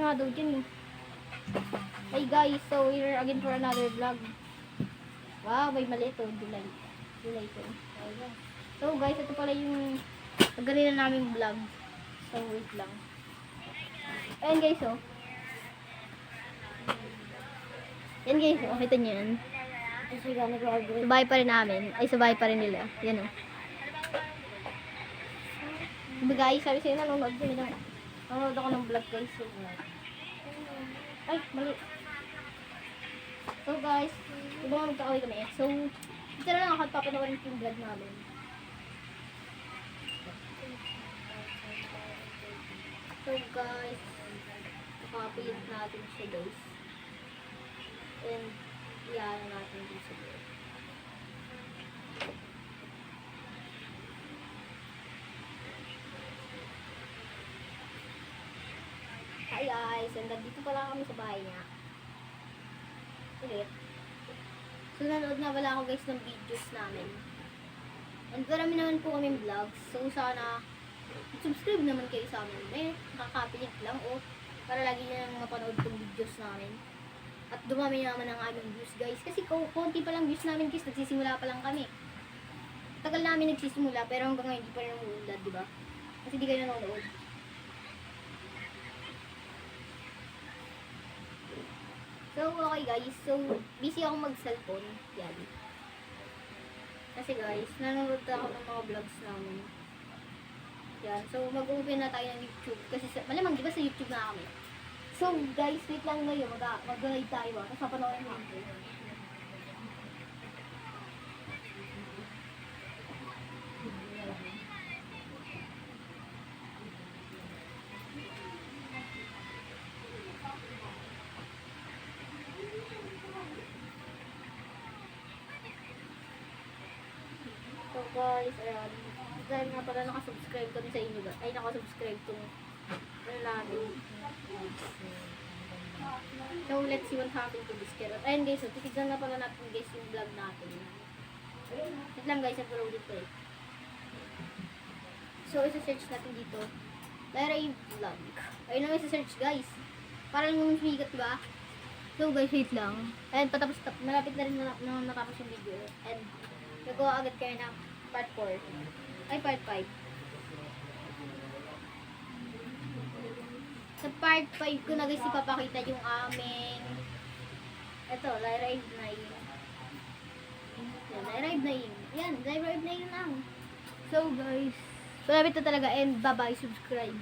nga daw dyan eh. Hey guys, so we're again for another vlog. Wow, may mali ito. July ito. So guys, ito pala yung paggalina namin vlog. So wait lang. Ayan guys, oh. Yan guys, oh. Kita nyo yan. Sabay pa rin namin. Ay, sabay pa rin nila. Yan, oh. Diba guys, sabi sa'yo, nanonood ako ng vlog guys. So, ay, mali. So guys, diba nga magkakaway kami. So, ito na lang ako at papanoorin yung vlog namin. So guys, kakapilit natin siya guys. And, iyan natin dito sa vlog. Hi guys, and dito pala kami sa bahay niya. Ulit. So nanood na wala ako guys ng videos namin. And marami naman po kami vlogs. So sana subscribe naman kayo sa amin. Nakakapilit lang o para lagi nyo mapanood itong videos namin. At dumami naman ang aming views guys. Kasi konti pa lang views namin guys. Nagsisimula pa lang kami. Tagal namin nagsisimula pero hanggang ngayon hindi pa rin umuunlad, diba? Kasi di kayo nanonood. So, okay guys. So, busy ako mag-cellphone. Yan. Kasi guys, nanonood ako ng mga vlogs namin. Yan. So, mag-open na tayo ng YouTube. Kasi, malamang, di ba sa YouTube na kami? So, guys, wait lang ngayon. Mag-guide tayo. Tapos, papanoorin mo ito. So guys, ayan. Dahil nga pala nakasubscribe kami sa inyo. Ay, nakasubscribe tong ano namin. So let's see what happened to this carrot. Ayan guys, so titignan na pala natin guys yung vlog natin. Wait lang guys, nag-roll dito eh. So isa-search natin dito. Lyra vlog. Ayun na isa-search guys. Para lang yung sumigat, diba? So guys, wait lang. Ayan, patapos, malapit na rin na natapos yung video. And nagawa agad kayo ng part 4. Ay, part 5. Sa part 5 ko na guys ipapakita yung aming eto, Lyra Naim. Yan, Lyra Naim. Yan, Lyra Naim lang. So guys, malapit na talaga and bye-bye, subscribe.